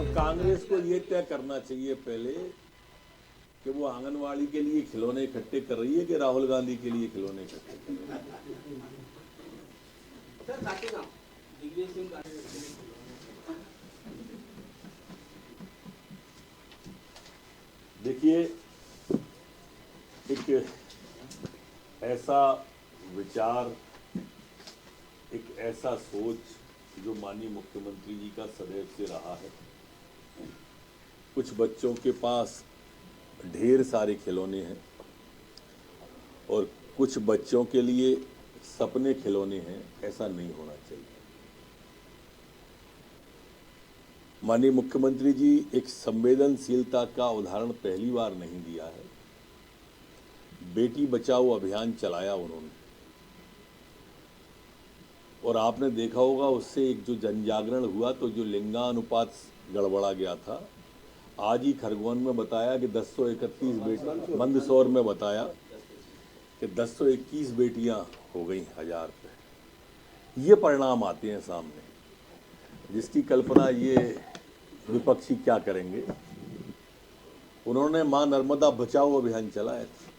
अब कांग्रेस को ये तय करना चाहिए पहले कि वो आंगनवाड़ी के लिए खिलौने इकट्ठे कर रही है कि राहुल गांधी के लिए खिलौने इकट्ठे कर रही है। देखिए, एक ऐसा विचार, एक ऐसा सोच जो माननीय मुख्यमंत्री जी का सदैव से रहा है। कुछ बच्चों के पास ढेर सारे खिलौने हैं और कुछ बच्चों के लिए सपने खिलौने हैं, ऐसा नहीं होना चाहिए। माननीय मुख्यमंत्री जी एक संवेदनशीलता का उदाहरण पहली बार नहीं दिया है। बेटी बचाओ अभियान चलाया उन्होंने और आपने देखा होगा उससे एक जो जन जागरण हुआ, तो जो लिंगानुपात गड़बड़ा गया था, आज ही खरगोन में बताया कि 1031 बेटी, मंदसौर में बताया कि 1021 बेटियां हो गई 1000 पे। ये परिणाम आते हैं सामने, जिसकी कल्पना ये विपक्षी क्या करेंगे। उन्होंने मां नर्मदा बचाओ अभियान चलाया था।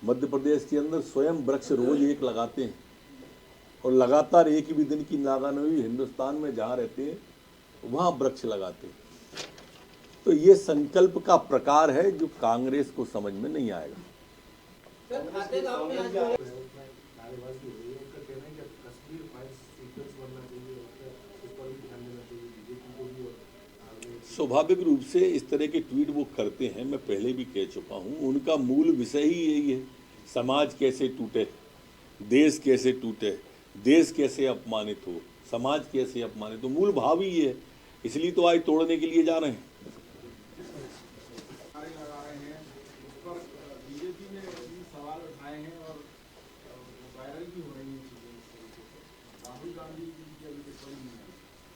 मध्य प्रदेश के अंदर स्वयं वृक्ष रोज एक लगाते हैं और लगातार एक भी दिन की नागा नहीं हुई, हिंदुस्तान में जहाँ रहते हैं वहाँ वृक्ष लगाते हैं। तो ये संकल्प का प्रकार है जो कांग्रेस को समझ में नहीं आएगा। स्वाभाविक रूप से इस तरह के ट्वीट वो करते हैं, मैं पहले भी कह चुका हूँ। उनका मूल विषय ही यही है, समाज कैसे टूटे, देश कैसे टूटे, देश कैसे अपमानित हो, समाज कैसे अपमानित हो, मूल भाव ही है। इसलिए तो आज तोड़ने के लिए जा रहे हैं।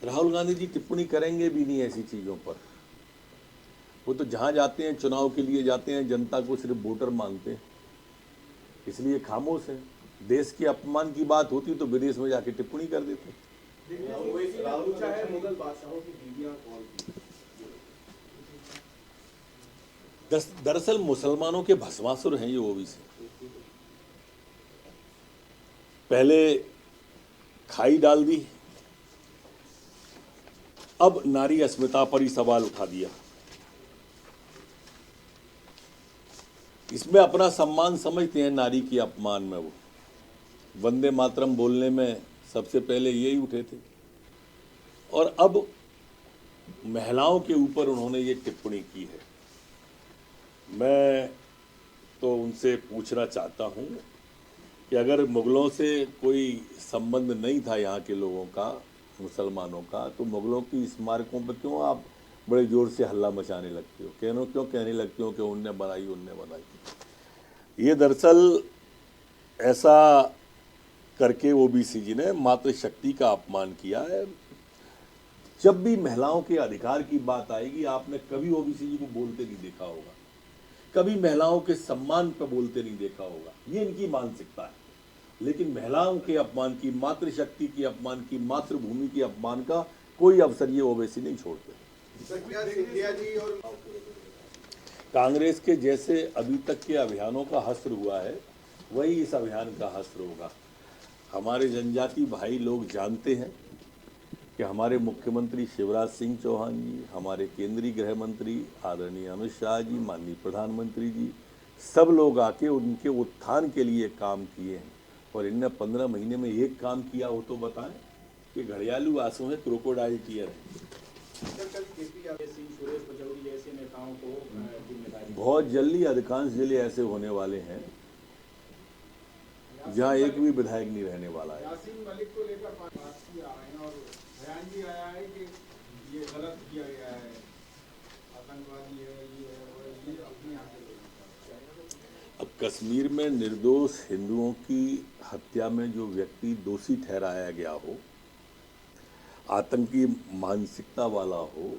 राहुल गांधी जी टिप्पणी करेंगे भी नहीं ऐसी चीज़ों पर। वो तो जहाँ जाते हैं चुनाव के लिए जाते हैं, जनता को सिर्फ वोटर मानते हैं, इसलिए खामोश है। देश के अपमान की बात होती तो विदेश में जाके टिप्पणी कर देते। दरअसल मुसलमानों के भस्मासुर हैं ये ओबीसी। पहले खाई डाल दी, अब नारी अस्मिता पर ही सवाल उठा दिया। इसमें अपना सम्मान समझते हैं, नारी के अपमान में वो वंदे मातरम बोलने में सबसे पहले यही उठे थे और अब महिलाओं के ऊपर उन्होंने ये टिप्पणी की है। मैं तो उनसे पूछना चाहता हूं कि अगर मुगलों से कोई संबंध नहीं था यहाँ के लोगों का, मुसलमानों का, तो मुगलों की स्मारकों पर क्यों आप बड़े जोर से हल्ला मचाने लगते हो, क्यों कहने लगते हो कि उनने बनाई। ये दरअसल ऐसा करके ओबीसी जी ने मातृशक्ति का अपमान किया है। जब भी महिलाओं के अधिकार की बात आएगी, आपने कभी ओबीसी जी को बोलते नहीं देखा होगा, कभी महिलाओं के सम्मान पर बोलते नहीं देखा होगा। ये इनकी मानसिकता है। लेकिन महिलाओं के अपमान की, मातृशक्ति के अपमान की, मातृभूमि के अपमान का कोई अवसर ये ओवैसी नहीं छोड़ते। कांग्रेस के जैसे अभी तक के अभियानों का हस्र हुआ है, वही इस अभियान का हस्र होगा। हमारे जनजाति भाई लोग जानते हैं कि हमारे मुख्यमंत्री शिवराज सिंह चौहान जी, हमारे केंद्रीय गृह मंत्री आदरणीय अमित शाह जी, माननीय प्रधानमंत्री जी, सब लोग आके उनके उत्थान के लिए काम किए हैं। और इनने 15 महीने में एक काम किया हो तो बताएं कि घड़ियालू आंसू है, क्रोकोडाइल टीयर है। बहुत जल्दी अधिकांश जिले ऐसे होने वाले हैं जहां एक भी विधायक नहीं रहने वाला है। यासीन मलिक को लेकर बात किया है और बयान भी आया है कि ये गलत किया गया है, आतंकवादी है, ये है और ये अपने यहाँ के लोग। अब कश्मीर में निर्दोष हिंदुओं की हत्या में जो व्यक्ति दोषी ठहराया गया हो, आतंकी मानसिकता वाला हो,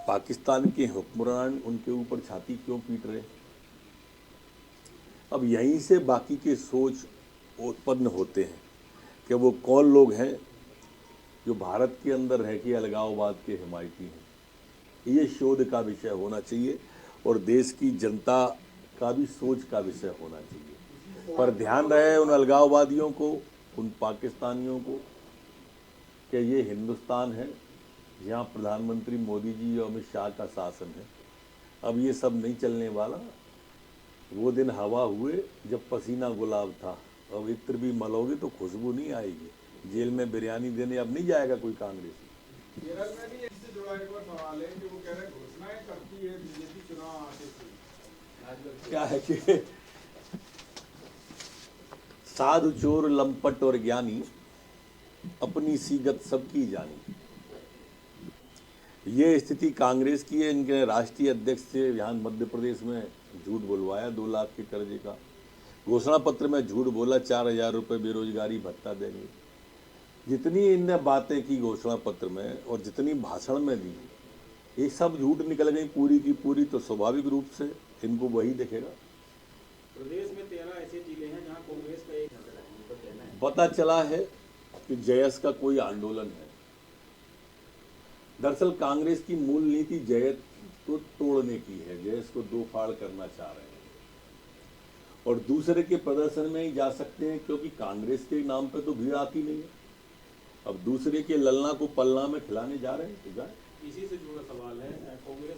पाकिस्तान के हुक्मरान उनके ऊपर छाती क्यों पीट रहे? अब यहीं से बाकी के सोच उत्पन्न होते हैं कि वो कौन लोग हैं जो भारत के अंदर रह के अलगाववाद के हिमायती हैं। ये शोध का विषय होना चाहिए और देश की जनता का भी सोच का विषय होना चाहिए। पर ध्यान रहे उन अलगाववादियों को, उन पाकिस्तानियों को, कि ये हिंदुस्तान है जहाँ प्रधानमंत्री मोदी जी और अमित शाह का शासन है। अब ये सब नहीं चलने वाला। वो दिन हवा हुए जब पसीना गुलाब था। अब इत्र भी मलोगे तो खुशबू नहीं आएगी। जेल में बिरयानी देने अब नहीं जाएगा कोई कांग्रेसी। केरल में भी इससे जुड़ा एक और सवाल है कि वो कह रहे हैं घोषणाएं करती है बीजेपी चुनाव आते थे। क्या है कि साधु चोर लंपट और ज्ञानी अपनी सीगत सबकी जानी। ये स्थिति कांग्रेस की है। इनके राष्ट्रीय अध्यक्ष से यहाँ मध्य प्रदेश में झूठ बुलवाया 2 लाख के कर्जे का। घोषणा पत्र में झूठ बोला 4,000 रुपये बेरोजगारी भत्ता देंगे। जितनी इनने बातें की घोषणा पत्र में और जितनी भाषण में दी, ये सब झूठ निकल गई पूरी की पूरी। तो स्वाभाविक रूप से इनको वही दिखेगा। प्रदेश में 13 ऐसे जिले हैं जहां कांग्रेस का एक कहना है। पता चला है कि जयस का कोई आंदोलन है। दरअसल कांग्रेस की मूल नीति जयस को तोड़ने की है, जयस को 2 फाड़ करना चाह रहे हैं और दूसरे के प्रदर्शन में ही जा सकते हैं, क्योंकि कांग्रेस के नाम पे तो भीड़ आती नहीं है। अब दूसरे के ललना को पलना में खिलाने जा रहे हैं तो जाए। इसी से जुड़ा सवाल है कांग्रेस